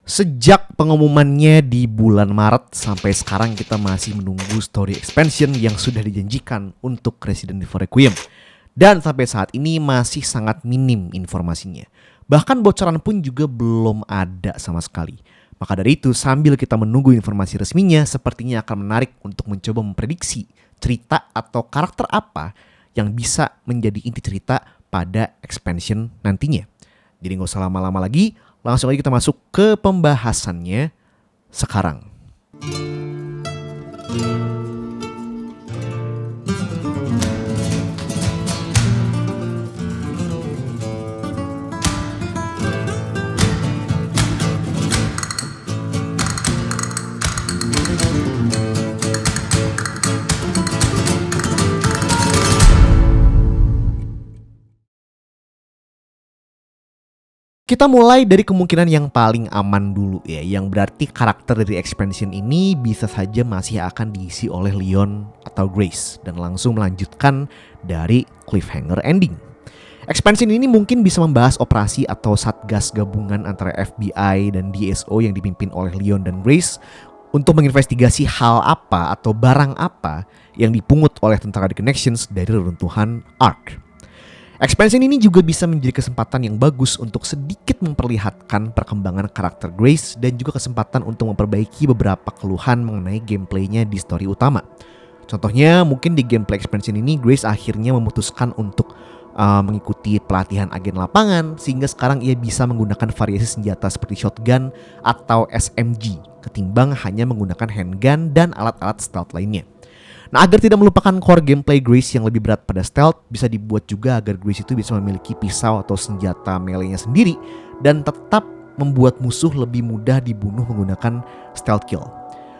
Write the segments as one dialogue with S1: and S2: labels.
S1: Sejak pengumumannya di bulan Maret sampai sekarang kita masih menunggu story expansion yang sudah dijanjikan untuk Resident Evil Requiem. Dan sampai saat ini masih sangat minim informasinya. Bahkan bocoran pun juga belum ada sama sekali. Maka dari itu sambil kita menunggu informasi resminya, sepertinya akan menarik untuk mencoba memprediksi cerita atau karakter apa yang bisa menjadi inti cerita pada expansion nantinya. Jadi gak usah lama-lama lagi, langsung aja kita masuk ke pembahasannya sekarang. Kita mulai dari kemungkinan yang paling aman dulu ya, yang berarti karakter dari expansion ini bisa saja masih akan diisi oleh Leon atau Grace dan langsung melanjutkan dari cliffhanger ending. Expansion ini mungkin bisa membahas operasi atau satgas gabungan antara FBI dan DSO yang dipimpin oleh Leon dan Grace untuk menginvestigasi hal apa atau barang apa yang dipungut oleh tentara The Connections dari reruntuhan Ark. Expansion ini juga bisa menjadi kesempatan yang bagus untuk sedikit memperlihatkan perkembangan karakter Grace dan juga kesempatan untuk memperbaiki beberapa keluhan mengenai gameplaynya di story utama. Contohnya mungkin di gameplay expansion ini Grace akhirnya memutuskan untuk mengikuti pelatihan agen lapangan sehingga sekarang ia bisa menggunakan variasi senjata seperti shotgun atau SMG ketimbang hanya menggunakan handgun dan alat-alat stealth lainnya. Nah, agar tidak melupakan core gameplay Grace yang lebih berat pada stealth, bisa dibuat juga agar Grace itu bisa memiliki pisau atau senjata melee-nya sendiri dan tetap membuat musuh lebih mudah dibunuh menggunakan stealth kill.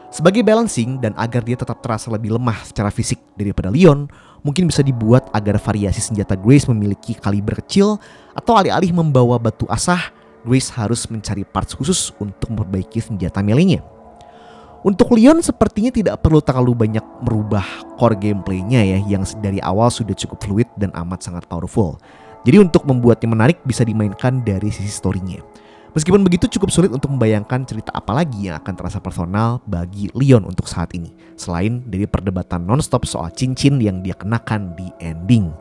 S1: Sebagai balancing dan agar dia tetap terasa lebih lemah secara fisik daripada Leon, mungkin bisa dibuat agar variasi senjata Grace memiliki kaliber kecil atau alih-alih membawa batu asah, Grace harus mencari parts khusus untuk memperbaiki senjata melee-nya. Untuk Leon sepertinya tidak perlu terlalu banyak merubah core gameplaynya ya, yang dari awal sudah cukup fluid dan amat sangat powerful. Jadi untuk membuatnya menarik bisa dimainkan dari sisi story-nya. Meskipun begitu cukup sulit untuk membayangkan cerita apa lagi yang akan terasa personal bagi Leon untuk saat ini, selain dari perdebatan nonstop soal cincin yang dia kenakan di ending.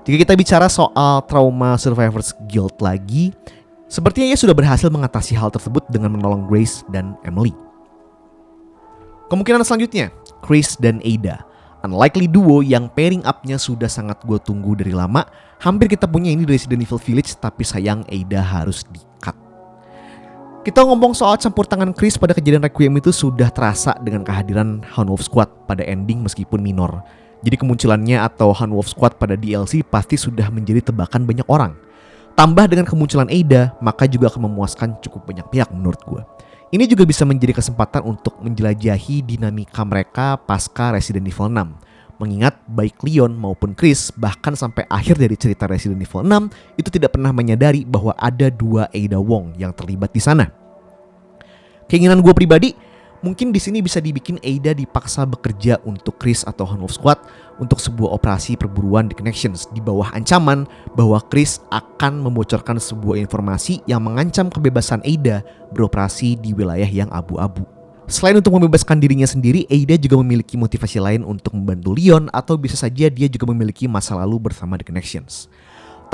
S1: Jika kita bicara soal trauma Survivors Guild lagi, sepertinya ia sudah berhasil mengatasi hal tersebut dengan menolong Grace dan Emily. Kemungkinan selanjutnya, Chris dan Ada. Unlikely duo yang pairing up-nya sudah sangat gue tunggu dari lama. Hampir kita punya ini di Resident Evil Village, tapi sayang Ada harus di-cut. Kita ngomong soal campur tangan Chris pada kejadian Requiem itu sudah terasa dengan kehadiran Hound Wolf Squad pada ending meskipun minor. Jadi kemunculannya atau Hound Wolf Squad pada DLC pasti sudah menjadi tebakan banyak orang. Tambah dengan kemunculan Ada, maka juga akan memuaskan cukup banyak pihak menurut gue. Ini juga bisa menjadi kesempatan untuk menjelajahi dinamika mereka pasca Resident Evil 6. Mengingat baik Leon maupun Chris bahkan sampai akhir dari cerita Resident Evil 6 itu tidak pernah menyadari bahwa ada dua Ada Wong yang terlibat di sana. Keinginan gue pribadi, mungkin di sini bisa dibikin Ada dipaksa bekerja untuk Chris atau Hound Wolf Squad untuk sebuah operasi perburuan The Connections di bawah ancaman bahwa Chris akan membocorkan sebuah informasi yang mengancam kebebasan Ada beroperasi di wilayah yang abu-abu. Selain untuk membebaskan dirinya sendiri, Ada juga memiliki motivasi lain untuk membantu Leon atau bisa saja dia juga memiliki masa lalu bersama The Connections.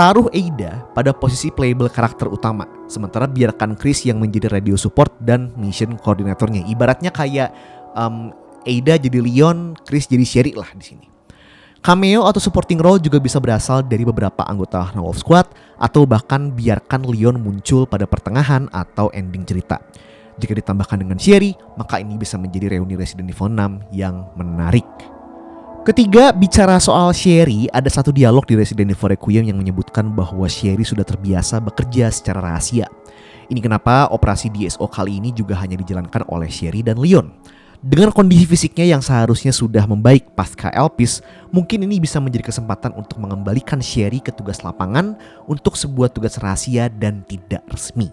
S1: Taruh Ada pada posisi playable karakter utama, sementara biarkan Chris yang menjadi radio support dan mission koordinatornya. Ibaratnya kayak Ada jadi Leon, Chris jadi Sherry lah di sini. Cameo atau supporting role juga bisa berasal dari beberapa anggota Hound Wolf Squad atau bahkan biarkan Leon muncul pada pertengahan atau ending cerita. Jika ditambahkan dengan Sherry, maka ini bisa menjadi reuni Resident Evil 6 yang menarik. Ketiga, bicara soal Sherry, ada satu dialog di Resident Evil Requiem yang menyebutkan bahwa Sherry sudah terbiasa bekerja secara rahasia. Ini kenapa operasi DSO kali ini juga hanya dijalankan oleh Sherry dan Leon. Dengan kondisi fisiknya yang seharusnya sudah membaik pasca Elpis, mungkin ini bisa menjadi kesempatan untuk mengembalikan Sherry ke tugas lapangan untuk sebuah tugas rahasia dan tidak resmi.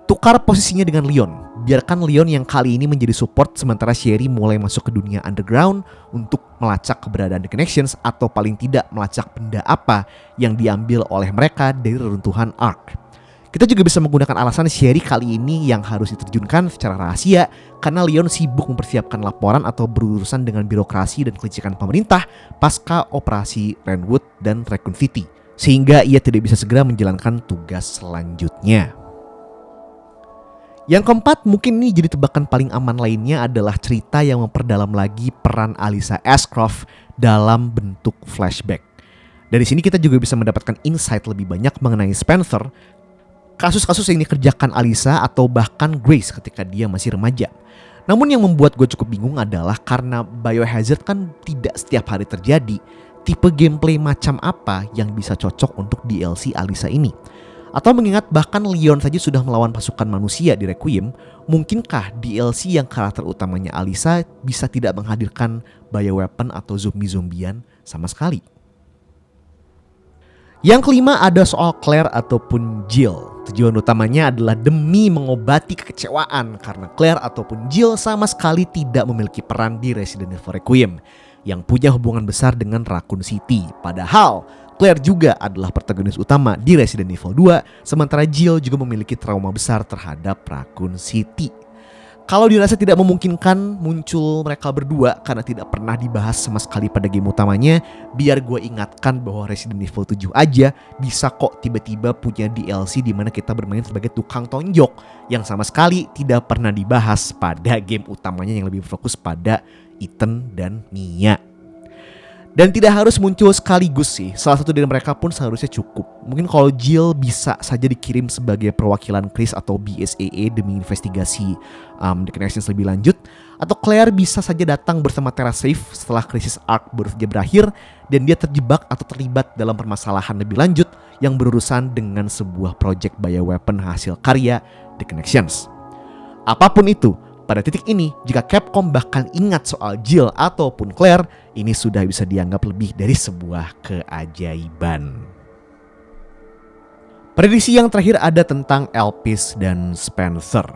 S1: Tukar posisinya dengan Leon, biarkan Leon yang kali ini menjadi support sementara Sherry mulai masuk ke dunia underground untuk melacak keberadaan The Connections atau paling tidak melacak benda apa yang diambil oleh mereka dari reruntuhan Ark. Kita juga bisa menggunakan alasan seri kali ini yang harus diterjunkan secara rahasia karena Leon sibuk mempersiapkan laporan atau berurusan dengan birokrasi dan kelicikan pemerintah pasca operasi Rainwood dan Raccoon City, sehingga ia tidak bisa segera menjalankan tugas selanjutnya. Yang keempat, mungkin ini jadi tebakan paling aman lainnya adalah cerita yang memperdalam lagi peran Alyssa Ashcroft dalam bentuk flashback. Dari sini kita juga bisa mendapatkan insight lebih banyak mengenai Spencer, kasus-kasus yang dikerjakan Alyssa atau bahkan Grace ketika dia masih remaja. Namun yang membuat gue cukup bingung adalah karena Biohazard kan tidak setiap hari terjadi, tipe gameplay macam apa yang bisa cocok untuk DLC Alyssa ini? Atau mengingat bahkan Leon saja sudah melawan pasukan manusia di Requiem, mungkinkah DLC yang karakter utamanya Alyssa bisa tidak menghadirkan bioweapon atau zombie-zombian sama sekali? Yang kelima ada soal Claire ataupun Jill. Tujuan utamanya adalah demi mengobati kekecewaan karena Claire ataupun Jill sama sekali tidak memiliki peran di Resident Evil Requiem yang punya hubungan besar dengan Raccoon City. Padahal Claire juga adalah protagonis utama di Resident Evil 2, sementara Jill juga memiliki trauma besar terhadap Raccoon City. Kalau dirasa tidak memungkinkan muncul mereka berdua karena tidak pernah dibahas sama sekali pada game utamanya, biar gue ingatkan bahwa Resident Evil 7 aja bisa kok tiba-tiba punya DLC di mana kita bermain sebagai tukang tonjok yang sama sekali tidak pernah dibahas pada game utamanya yang lebih fokus pada Ethan dan Mia. Dan tidak harus muncul sekaligus sih, salah satu dari mereka pun seharusnya cukup. Mungkin kalau Jill bisa saja dikirim sebagai perwakilan Chris atau BSAA demi investigasi The Connections lebih lanjut. Atau Claire bisa saja datang bersama Terra Safe setelah krisis Ark baru saja berakhir dan dia terjebak atau terlibat dalam permasalahan lebih lanjut yang berurusan dengan sebuah project bioweapon hasil karya The Connections. Apapun itu, pada titik ini, jika Capcom bahkan ingat soal Jill ataupun Claire, ini sudah bisa dianggap lebih dari sebuah keajaiban. Prediksi yang terakhir ada tentang Elpis dan Spencer.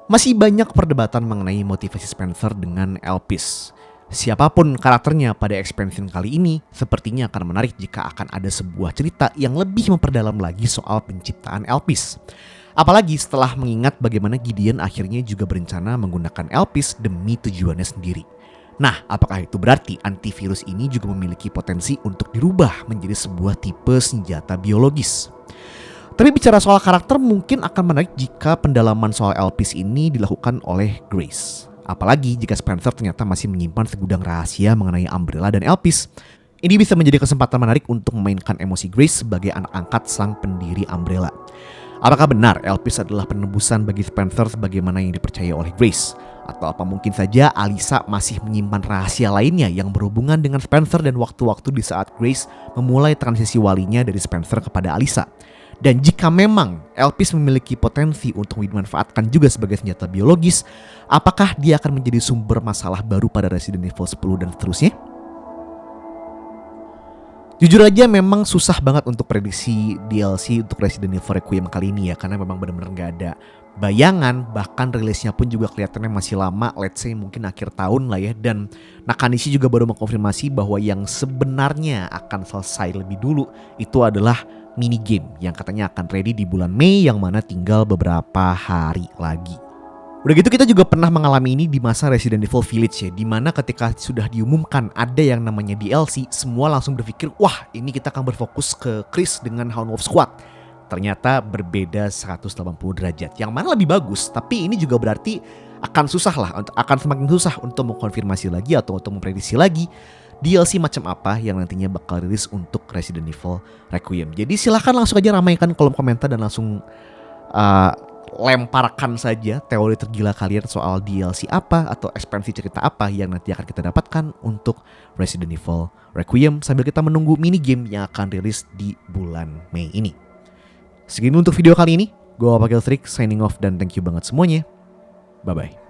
S1: Masih banyak perdebatan mengenai motivasi Spencer dengan Elpis. Siapapun karakternya pada expansion kali ini, sepertinya akan menarik jika akan ada sebuah cerita yang lebih memperdalam lagi soal penciptaan Elpis. Apalagi setelah mengingat bagaimana Gideon akhirnya juga berencana menggunakan Elpis demi tujuannya sendiri. Nah, apakah itu berarti antivirus ini juga memiliki potensi untuk dirubah menjadi sebuah tipe senjata biologis? Tapi bicara soal karakter mungkin akan menarik jika pendalaman soal Elpis ini dilakukan oleh Grace. Apalagi jika Spencer ternyata masih menyimpan segudang rahasia mengenai Umbrella dan Elpis. Ini bisa menjadi kesempatan menarik untuk memainkan emosi Grace sebagai anak angkat sang pendiri Umbrella. Apakah benar Elpis adalah penebusan bagi Spencer sebagaimana yang dipercaya oleh Grace? Atau apa mungkin saja Alyssa masih menyimpan rahasia lainnya yang berhubungan dengan Spencer dan waktu-waktu di saat Grace memulai transisi walinya dari Spencer kepada Alyssa? Dan jika memang Elpis memiliki potensi untuk dimanfaatkan juga sebagai senjata biologis, apakah dia akan menjadi sumber masalah baru pada Resident Evil 10 dan seterusnya? Jujur aja memang susah banget untuk prediksi DLC untuk Resident Evil Requiem kali ini ya, karena memang benar-benar gak ada bayangan, bahkan rilisnya pun juga kelihatannya masih lama, let's say mungkin akhir tahun lah ya. Dan Nakanishi juga baru mengkonfirmasi bahwa yang sebenarnya akan selesai lebih dulu itu adalah mini game yang katanya akan ready di bulan Mei, yang mana tinggal beberapa hari lagi. Udah gitu kita juga pernah mengalami ini di masa Resident Evil Village ya, dimana ketika sudah diumumkan ada yang namanya DLC, semua langsung berpikir wah ini kita akan berfokus ke Chris dengan Hound Wolf Squad. Ternyata berbeda 180 derajat, yang mana lebih bagus, tapi ini juga berarti akan susah lah, akan semakin susah untuk mengkonfirmasi lagi atau untuk memprediksi lagi DLC macam apa yang nantinya bakal rilis untuk Resident Evil Requiem. Jadi silahkan langsung aja ramaikan kolom komentar dan langsung lemparkan saja teori tergila kalian soal DLC apa atau ekspansi cerita apa yang nanti akan kita dapatkan untuk Resident Evil Requiem sambil kita menunggu mini game yang akan rilis di bulan Mei ini. Segini untuk video kali ini. Gue Pak Gilstrik signing off dan thank you banget semuanya. Bye bye.